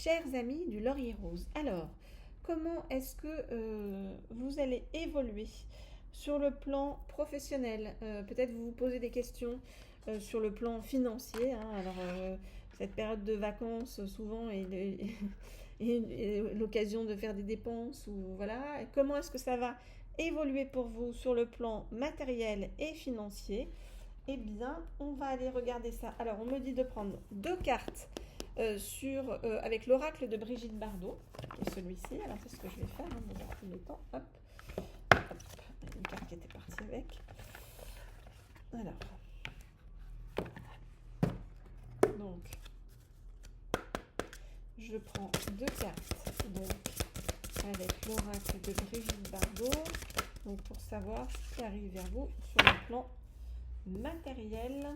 Chers amis du Laurier Rose, alors, comment est-ce que vous allez évoluer sur le plan professionnel? Peut-être vous vous posez des questions sur le plan financier, hein. Alors, cette période de vacances, souvent, est l'occasion de faire des dépenses, ou voilà. Et comment est-ce que ça va évoluer pour vous sur le plan matériel et financier? Eh bien, on va aller regarder ça. Alors, on me dit de prendre deux cartes avec l'oracle de Brigitte Bardot, qui est celui-ci. Alors, c'est ce que je vais faire dans un premier temps. Hop, hop. Une carte qui était partie avec. Alors, donc, je prends deux cartes donc, avec l'oracle de Brigitte Bardot, donc pour savoir ce qui arrive vers vous sur le plan matériel.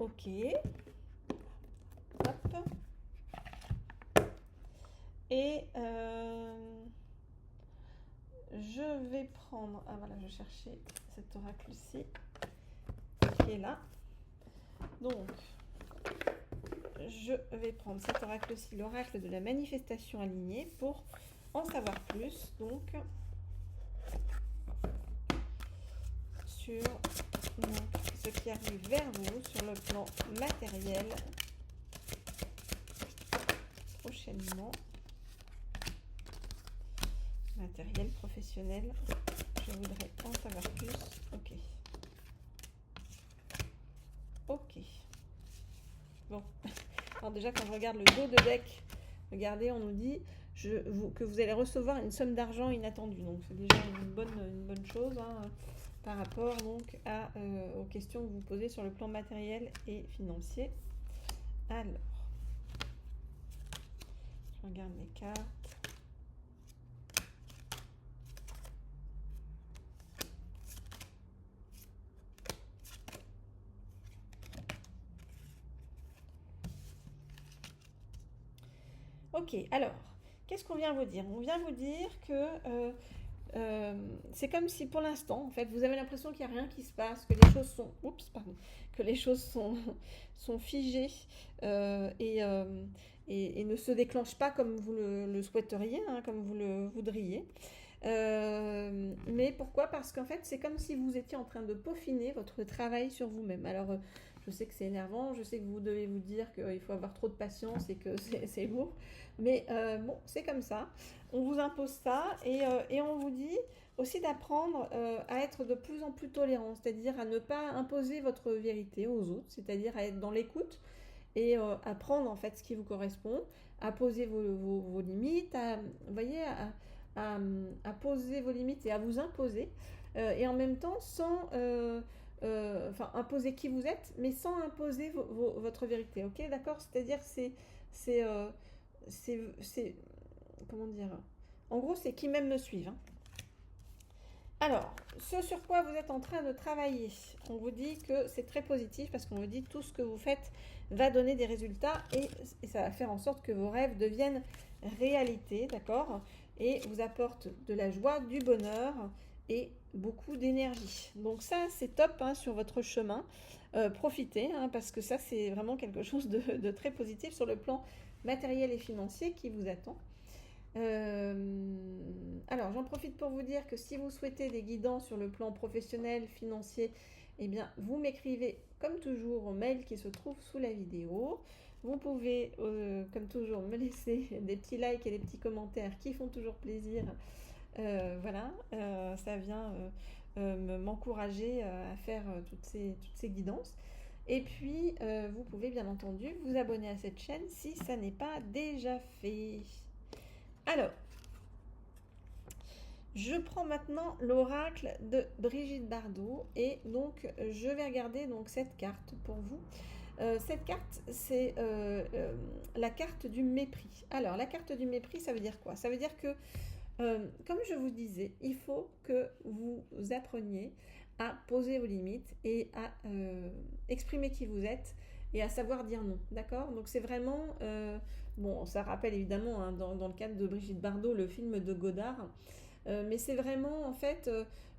Ok. Hop. Et je vais prendre... Ah voilà, je cherchais cet oracle-ci qui est là. Donc, je vais prendre cet oracle-ci, l'oracle de la manifestation alignée, pour en savoir plus. Donc, sur ce qui arrive vers vous sur le plan matériel prochainement. Matériel, professionnel, je voudrais en savoir plus. Ok. Ok. Bon. Alors déjà, quand je regarde le dos de deck, regardez, on nous dit que vous allez recevoir une somme d'argent inattendue. Donc c'est déjà une bonne chose, hein, par rapport donc aux questions que vous posez sur le plan matériel et financier. Alors, je regarde les cartes. Ok, alors, qu'est-ce qu'on vient vous dire? On vient vous dire que c'est comme si pour l'instant, en fait, vous avez l'impression qu'il n'y a rien qui se passe, que les choses sont... Oups, pardon. Que les choses sont figées et ne se déclenchent pas comme vous le souhaiteriez, hein, comme vous le voudriez. Mais pourquoi? Parce qu'en fait, c'est comme si vous étiez en train de peaufiner votre travail sur vous-même. Alors, je sais que c'est énervant, je sais que vous devez vous dire qu'il faut avoir trop de patience et que c'est lourd. Mais bon, c'est comme ça. On vous impose ça et on vous dit aussi d'apprendre à être de plus en plus tolérant, c'est-à-dire à ne pas imposer votre vérité aux autres, c'est-à-dire à être dans l'écoute et à prendre en fait ce qui vous correspond, à poser vos limites, vous voyez, à poser vos limites et à vous imposer, et en même temps sans... enfin, imposer qui vous êtes, mais sans imposer votre vérité, ok? D'accord? C'est-à-dire c'est comment dire? En gros, c'est qui m'aime me suive, hein. Alors, ce sur quoi vous êtes en train de travailler, on vous dit que c'est très positif parce qu'on vous dit que tout ce que vous faites va donner des résultats et ça va faire en sorte que vos rêves deviennent réalité, d'accord? Et vous apporte de la joie, du bonheur et beaucoup d'énergie. Donc ça, c'est top, hein, sur votre chemin. Profitez, hein, parce que ça, c'est vraiment quelque chose de très positif sur le plan matériel et financier qui vous attend. Alors, j'en profite pour vous dire que si vous souhaitez des guidances sur le plan professionnel, financier, eh bien, vous m'écrivez comme toujours au mail qui se trouve sous la vidéo. Vous pouvez, comme toujours, me laisser des petits likes et des petits commentaires qui font toujours plaisir. Voilà, ça vient m'encourager à faire toutes ces guidances. Et puis, vous pouvez bien entendu vous abonner à cette chaîne si ça n'est pas déjà fait. Alors, je prends maintenant l'oracle de Brigitte Bardot et donc je vais regarder donc cette carte pour vous. Cette carte, c'est la carte du mépris. Alors, la carte du mépris, ça veut dire quoi? Ça veut dire que, comme je vous disais, il faut que vous appreniez à poser vos limites et à exprimer qui vous êtes et à savoir dire non, d'accord? Donc c'est vraiment, bon, ça rappelle évidemment, hein, dans le cadre de Brigitte Bardot, le film de Godard, mais c'est vraiment en fait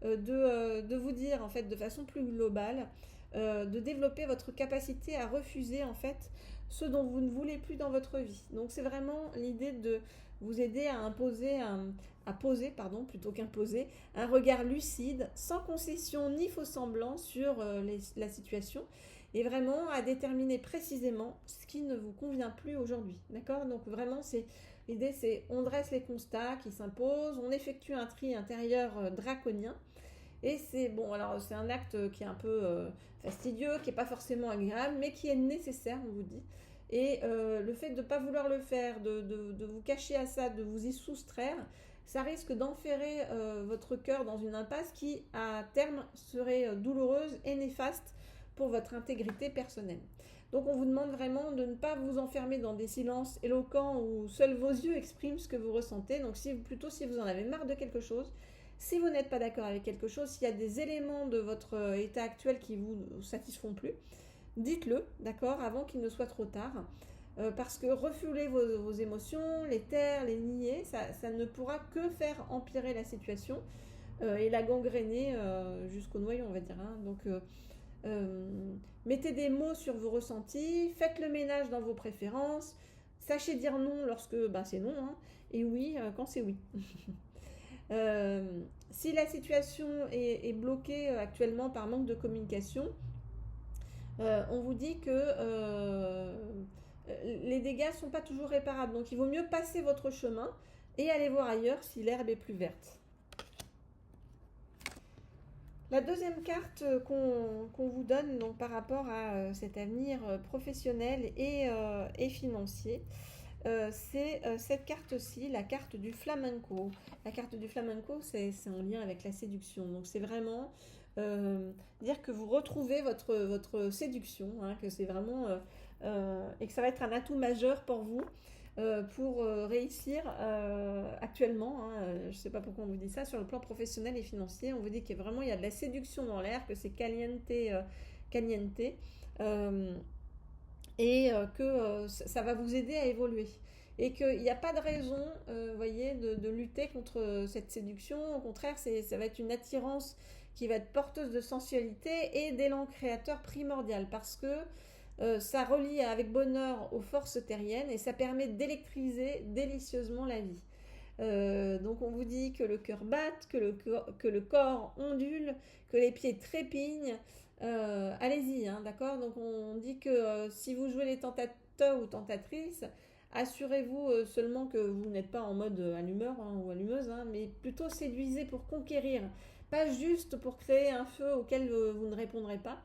de vous dire en fait de façon plus globale, de développer votre capacité à refuser en fait ce dont vous ne voulez plus dans votre vie. Donc c'est vraiment l'idée de vous aider à poser, pardon, plutôt qu'imposer, un regard lucide, sans concession ni faux semblant sur la situation, et vraiment à déterminer précisément ce qui ne vous convient plus aujourd'hui. D'accord? Donc vraiment, l'idée, c'est on dresse les constats qui s'imposent, on effectue un tri intérieur draconien. Et c'est bon, alors c'est un acte qui est un peu fastidieux, qui n'est pas forcément agréable, mais qui est nécessaire, on vous dit. Et le fait de ne pas vouloir le faire, de vous cacher à ça, de vous y soustraire, ça risque d'enferrer votre cœur dans une impasse qui, à terme, serait douloureuse et néfaste pour votre intégrité personnelle. Donc on vous demande vraiment de ne pas vous enfermer dans des silences éloquents où seuls vos yeux expriment ce que vous ressentez. Donc plutôt si vous en avez marre de quelque chose, si vous n'êtes pas d'accord avec quelque chose, s'il y a des éléments de votre état actuel qui vous satisfont plus, dites-le, d'accord, avant qu'il ne soit trop tard. Parce que refouler vos émotions, les taire, les nier, ça ne pourra que faire empirer la situation et la gangréner jusqu'au noyau, on va dire. Hein. Donc, mettez des mots sur vos ressentis, faites le ménage dans vos préférences, sachez dire non lorsque c'est non, hein, et oui quand c'est oui. Si la situation est bloquée actuellement par manque de communication, on vous dit que les dégâts ne sont pas toujours réparables. Donc il vaut mieux passer votre chemin et aller voir ailleurs si l'herbe est plus verte. La deuxième carte qu'on vous donne donc, par rapport à cet avenir professionnel et financier, c'est cette carte-ci, la carte du flamenco. La carte du flamenco, c'est en lien avec la séduction. Donc c'est vraiment dire que vous retrouvez votre séduction, hein, que c'est vraiment et que ça va être un atout majeur pour vous pour réussir actuellement. Hein, je ne sais pas pourquoi on vous dit ça, sur le plan professionnel et financier, on vous dit qu'il y a de la séduction dans l'air, que c'est caliente, et que ça va vous aider à évoluer. Et qu'il n'y a pas de raison, voyez, de lutter contre cette séduction. Au contraire, ça va être une attirance qui va être porteuse de sensualité et d'élan créateur primordial, parce que ça relie avec bonheur aux forces terriennes et ça permet d'électriser délicieusement la vie. Donc on vous dit que le cœur batte, que le corps ondule, que les pieds trépignent. Allez-y, hein, d'accord? Donc on dit que si vous jouez les tentateurs ou tentatrices, assurez-vous seulement que vous n'êtes pas en mode allumeur ou allumeuse, hein, mais plutôt séduisez pour conquérir, pas juste pour créer un feu auquel vous ne répondrez pas.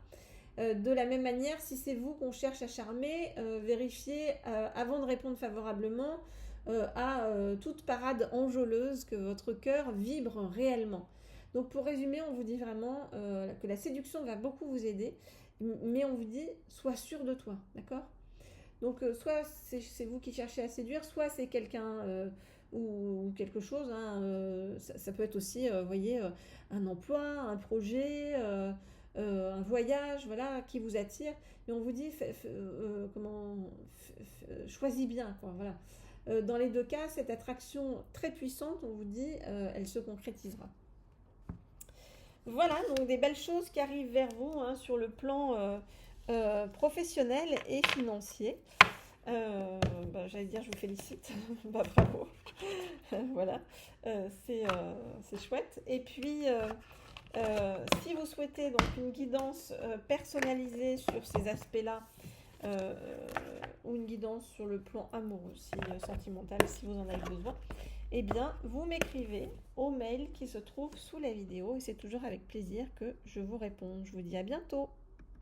De la même manière, si c'est vous qu'on cherche à charmer, vérifiez avant de répondre favorablement à toute parade enjôleuse que votre cœur vibre réellement. Donc pour résumer, on vous dit vraiment que la séduction va beaucoup vous aider, mais on vous dit sois sûr de toi, d'accord? Donc soit c'est vous qui cherchez à séduire, soit c'est quelqu'un ou quelque chose. Hein, ça peut être aussi, voyez, un emploi, un projet, un voyage, voilà, qui vous attire. Et on vous dit choisis bien, quoi, voilà. Dans les deux cas, cette attraction très puissante, on vous dit, elle se concrétisera. Voilà, donc des belles choses qui arrivent vers vous hein, sur le plan professionnel et financier. J'allais dire, je vous félicite. Bravo. Voilà, c'est chouette. Et puis, si vous souhaitez donc une guidance personnalisée sur ces aspects-là, ou une guidance sur le plan amoureux, sentimental, si vous en avez besoin, eh bien, vous m'écrivez au mail qui se trouve sous la vidéo et c'est toujours avec plaisir que je vous réponds. Je vous dis à bientôt.